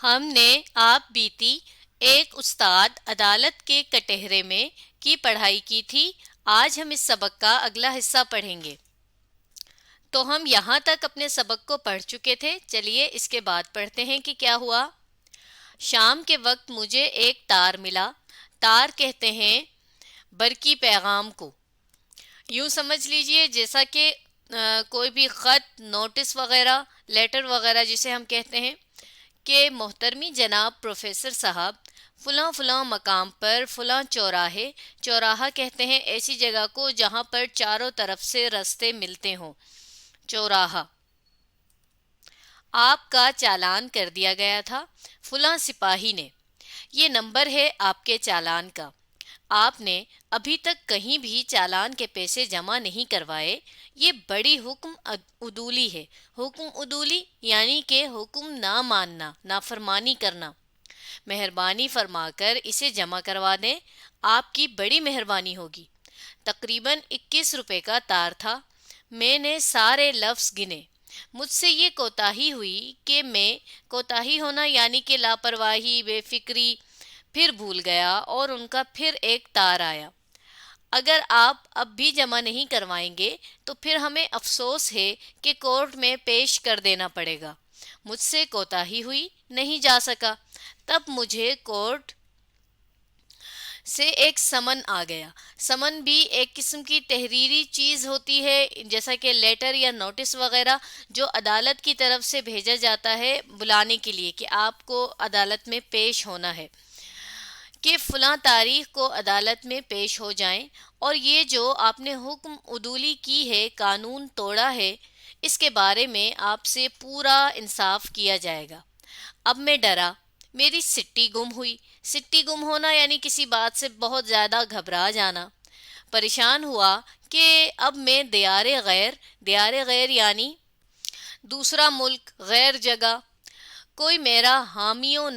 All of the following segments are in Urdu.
ہم نے آپ بیتی ایک استاد عدالت کے کٹہرے میں کی پڑھائی کی تھی۔ آج ہم اس سبق کا اگلا حصہ پڑھیں گے۔ تو ہم یہاں تک اپنے سبق کو پڑھ چکے تھے، چلیے اس کے بعد پڑھتے ہیں کہ کیا ہوا۔ شام کے وقت مجھے ایک تار ملا۔ تار کہتے ہیں برقی پیغام کو۔ یوں سمجھ لیجئے جیسا کہ کوئی بھی خط، نوٹس وغیرہ، لیٹر وغیرہ جسے ہم کہتے ہیں کہ محترمی جناب پروفیسر صاحب، فلاں فلاں مقام پر فلاں چوراہے، چوراہا کہتے ہیں ایسی جگہ کو جہاں پر چاروں طرف سے راستے ملتے ہوں، چوراہا، آپ کا چالان کر دیا گیا تھا فلاں سپاہی نے۔ یہ نمبر ہے آپ کے چالان کا۔ آپ نے ابھی تک کہیں بھی چالان کے پیسے جمع نہیں کروائے۔ یہ بڑی حکم عدولی ہے۔ حکم عدولی یعنی کہ حکم نہ ماننا، نافرمانی کرنا۔ مہربانی فرما کر اسے جمع کروا دیں، آپ کی بڑی مہربانی ہوگی۔ تقریباً 21 روپے کا تار تھا۔ میں نے سارے لفظ گنے۔ مجھ سے یہ کوتاہی ہوئی کہ کوتاہی ہونا یعنی کہ لاپرواہی، بے فکری، پھر بھول گیا اور ان کا پھر ایک تار آیا۔ اگر آپ اب بھی جمع نہیں کروائیں گے تو پھر ہمیں افسوس ہے کہ کورٹ میں پیش کر دینا پڑے گا۔ مجھ سے کوتاہی ہوئی، نہیں جا سکا۔ تب مجھے کورٹ سے ایک سمن آ گیا۔ سمن بھی ایک قسم کی تحریری چیز ہوتی ہے، جیسا کہ لیٹر یا نوٹس وغیرہ جو عدالت کی طرف سے بھیجا جاتا ہے بلانے کے لیے کہ آپ کو عدالت میں پیش ہونا ہے، کہ فلاں تاریخ کو عدالت میں پیش ہو جائیں، اور یہ جو آپ نے حکم عدولی کی ہے، قانون توڑا ہے، اس کے بارے میں آپ سے پورا انصاف کیا جائے گا۔ اب میں ڈرا، میری سٹی گم ہوئی۔ سٹی گم ہونا یعنی کسی بات سے بہت زیادہ گھبرا جانا۔ پریشان ہوا کہ اب میں دیار غیر یعنی دوسرا ملک، غیر جگہ، کوئی میرا حامی و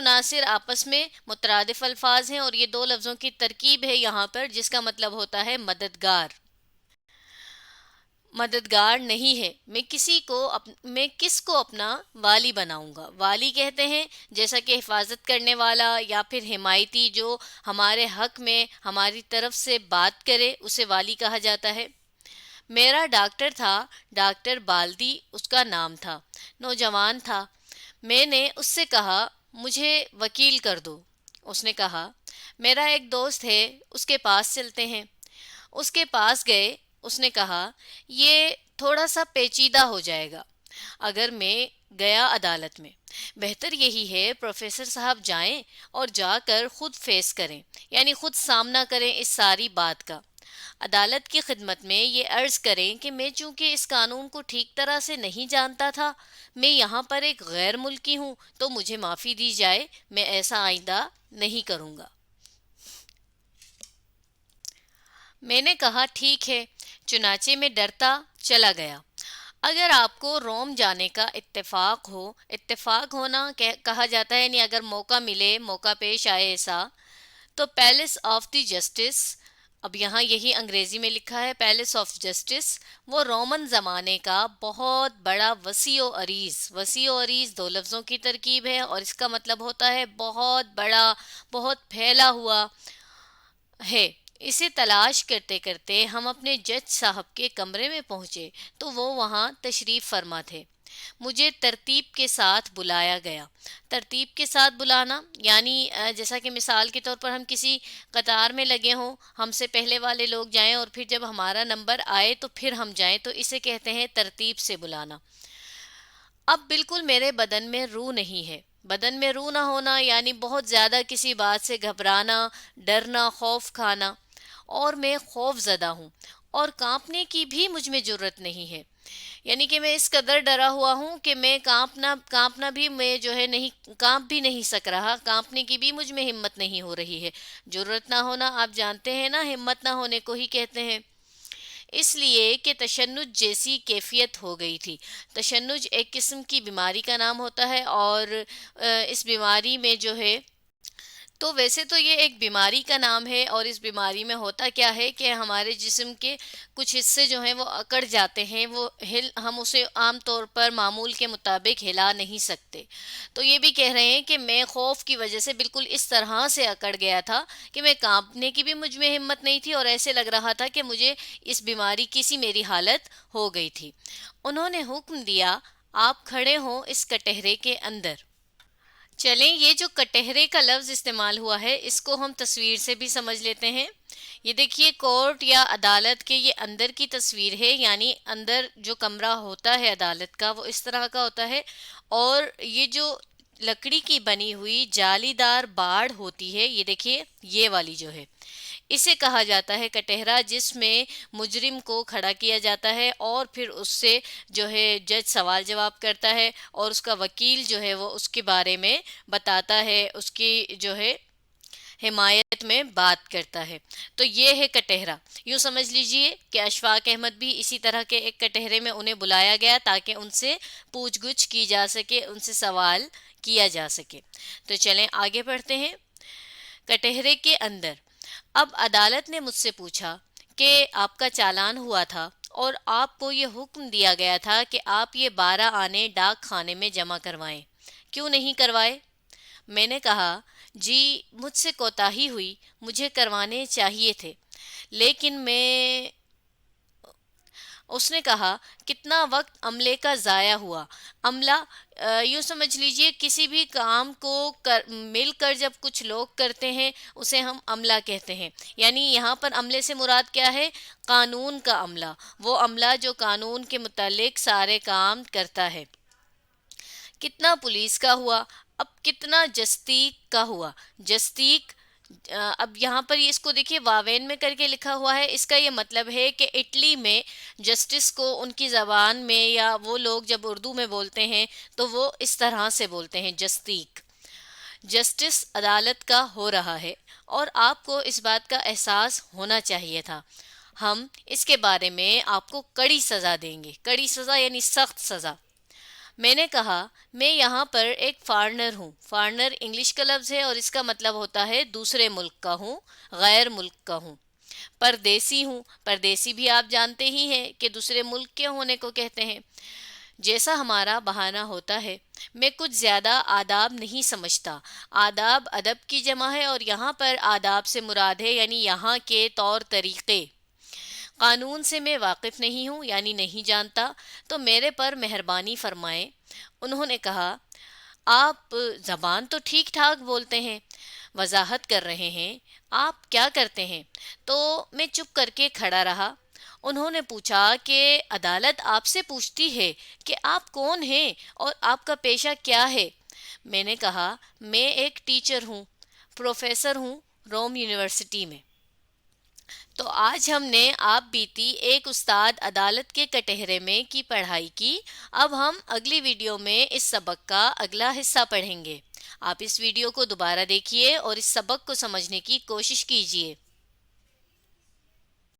ناصر آپس میں مترادف الفاظ ہیں، اور یہ دو لفظوں کی ترکیب ہے یہاں پر جس کا مطلب ہوتا ہے مددگار نہیں ہے۔ میں کس کو اپنا والی بناؤں گا؟ والی کہتے ہیں جیسا کہ حفاظت کرنے والا یا پھر حمایتی، جو ہمارے حق میں ہماری طرف سے بات کرے، اسے والی کہا جاتا ہے۔ میرا ڈاکٹر تھا، ڈاکٹر بالدی اس کا نام تھا، نوجوان تھا۔ میں نے اس سے کہا مجھے وکیل کر دو۔ اس نے کہا میرا ایک دوست ہے، اس کے پاس چلتے ہیں۔ اس کے پاس گئے۔ اس نے کہا یہ تھوڑا سا پیچیدہ ہو جائے گا اگر میں گیا عدالت میں۔ بہتر یہی ہے پروفیسر صاحب جائیں اور جا کر خود فیس کریں، یعنی خود سامنا کریں اس ساری بات کا۔ عدالت کی خدمت میں یہ عرض کریں کہ میں چونکہ اس قانون کو ٹھیک طرح سے نہیں جانتا تھا، میں یہاں پر ایک غیر ملکی ہوں، تو مجھے معافی دی جائے، میں ایسا آئندہ نہیں کروں گا۔ میں نے کہا ٹھیک ہے، چنانچہ میں ڈرتا چلا گیا۔ اگر آپ کو روم جانے کا اتفاق ہونا کہا جاتا ہے، یعنی اگر موقع ملے، موقع پیش آئے ایسا، تو پیلس آف دی جسٹس، اب یہاں یہی انگریزی میں لکھا ہے پیلس آف جسٹس، وہ رومن زمانے کا بہت بڑا وسیع و عریض دو لفظوں کی ترکیب ہے، اور اس کا مطلب ہوتا ہے بہت بڑا، بہت پھیلا ہوا ہے۔ اسے تلاش کرتے کرتے ہم اپنے جج صاحب کے کمرے میں پہنچے تو وہ وہاں تشریف فرما تھے۔ مجھے ترتیب کے ساتھ بلایا گیا۔ ترتیب کے ساتھ بلانا یعنی جیسا کہ مثال کے طور پر ہم کسی قطار میں لگے ہوں، ہم سے پہلے والے لوگ جائیں اور پھر جب ہمارا نمبر آئے تو پھر ہم جائیں، تو اسے کہتے ہیں ترتیب سے بلانا۔ اب بالکل میرے بدن میں روح نہیں ہے۔ بدن میں روح نہ ہونا یعنی بہت زیادہ کسی بات سے گھبرانا، ڈرنا، خوف کھانا، اور میں خوف زدہ ہوں، اور کانپنے کی بھی مجھ میں جرت نہیں ہے، یعنی کہ میں اس قدر ڈرا ہوا ہوں کہ میں کانپنا بھی میں جو ہے نہیں، کانپ بھی نہیں سک رہا، کانپنے کی بھی مجھ میں ہمت نہیں ہو رہی ہے۔ جرت نہ ہونا آپ جانتے ہیں نا، ہمت نہ ہونے کو ہی کہتے ہیں۔ اس لیے کہ تشنج جیسی کیفیت ہو گئی تھی۔ تشنج ایک قسم کی بیماری کا نام ہوتا ہے، اور اس بیماری میں جو ہے تو ویسے تو یہ ایک بیماری کا نام ہے، اور اس بیماری میں ہوتا کیا ہے کہ ہمارے جسم کے کچھ حصے جو ہیں وہ اکڑ جاتے ہیں، ہم اسے عام طور پر معمول کے مطابق ہلا نہیں سکتے۔ تو یہ بھی کہہ رہے ہیں کہ میں خوف کی وجہ سے بالکل اس طرح سے اکڑ گیا تھا کہ میں کانپنے کی بھی مجھ میں ہمت نہیں تھی، اور ایسے لگ رہا تھا کہ مجھے اس بیماری کی سی میری حالت ہو گئی تھی۔ انہوں نے حکم دیا، آپ کھڑے ہوں اس کٹہرے کے اندر۔ چلیں، یہ جو کٹہرے کا لفظ استعمال ہوا ہے اس کو ہم تصویر سے بھی سمجھ لیتے ہیں۔ یہ دیکھیے، کورٹ یا عدالت کے یہ اندر کی تصویر ہے، یعنی اندر جو کمرہ ہوتا ہے عدالت کا وہ اس طرح کا ہوتا ہے، اور یہ جو لکڑی کی بنی ہوئی جالی دار باڑ ہوتی ہے، یہ دیکھیے یہ والی جو ہے، اسے کہا جاتا ہے کٹہرا، جس میں مجرم کو کھڑا کیا جاتا ہے اور پھر اس سے جو ہے جج سوال جواب کرتا ہے، اور اس کا وکیل جو ہے وہ اس کے بارے میں بتاتا ہے، اس کی جو ہے حمایت میں بات کرتا ہے۔ تو یہ ہے کٹہرا۔ یوں سمجھ لیجئے کہ اشفاق احمد بھی اسی طرح کے ایک کٹہرے میں انہیں بلایا گیا تاکہ ان سے پوچھ گچھ کی جا سکے، ان سے سوال کیا جا سکے۔ تو چلیں آگے بڑھتے ہیں۔ کٹہرے کے اندر اب عدالت نے مجھ سے پوچھا کہ آپ کا چالان ہوا تھا اور آپ کو یہ حکم دیا گیا تھا کہ آپ یہ 12 آنے ڈاک خانے میں جمع کروائیں، کیوں نہیں کروائے؟ میں نے کہا، جی مجھ سے کوتاہی ہوئی، مجھے کروانے چاہیے تھے، لیکن میں... اس نے کہا، کتنا وقت عملے کا ضائع ہوا۔ عملہ یوں سمجھ لیجئے کسی بھی کام کو مل کر جب کچھ لوگ کرتے ہیں اسے ہم عملہ کہتے ہیں۔ یعنی یہاں پر عملے سے مراد کیا ہے؟ قانون کا عملہ، وہ عملہ جو قانون کے متعلق سارے کام کرتا ہے۔ کتنا پولیس کا ہوا، اب کتنا جستیق کا ہوا۔ جستیق، اب یہاں پر اس کو دیکھیے واوین میں کر کے لکھا ہوا ہے، اس کا یہ مطلب ہے کہ اٹلی میں جسٹس کو ان کی زبان میں، یا وہ لوگ جب اردو میں بولتے ہیں تو وہ اس طرح سے بولتے ہیں، جستیق۔ جسٹس عدالت کا ہو رہا ہے، اور آپ کو اس بات کا احساس ہونا چاہیے تھا۔ ہم اس کے بارے میں آپ کو کڑی سزا دیں گے، کڑی سزا یعنی سخت سزا۔ میں نے کہا، میں یہاں پر ایک فارنر ہوں۔ فارنر انگلش کا لفظ ہے اور اس کا مطلب ہوتا ہے دوسرے ملک کا ہوں، غیر ملک کا ہوں۔ پردیسی ہوں، پردیسی بھی آپ جانتے ہی ہیں کہ دوسرے ملک کے ہونے کو کہتے ہیں۔ جیسا ہمارا بہانہ ہوتا ہے، میں کچھ زیادہ آداب نہیں سمجھتا۔ آداب ادب کی جمع ہے، اور یہاں پر آداب سے مراد ہے یعنی یہاں کے طور طریقے۔ قانون سے میں واقف نہیں ہوں، یعنی نہیں جانتا، تو میرے پر مہربانی فرمائیں۔ انہوں نے کہا، آپ زبان تو ٹھیک ٹھاک بولتے ہیں، وضاحت کر رہے ہیں، آپ کیا کرتے ہیں؟ تو میں چپ کر کے کھڑا رہا۔ انہوں نے پوچھا کہ عدالت آپ سے پوچھتی ہے کہ آپ کون ہیں اور آپ کا پیشہ کیا ہے؟ میں نے کہا، میں ایک ٹیچر ہوں، پروفیسر ہوں روم یونیورسٹی میں۔ تو آج ہم نے آپ بیتی ایک استاد عدالت کے کٹہرے میں کی پڑھائی کی۔ اب ہم اگلی ویڈیو میں اس سبق کا اگلا حصہ پڑھیں گے۔ آپ اس ویڈیو کو دوبارہ دیکھیے اور اس سبق کو سمجھنے کی کوشش کیجیے۔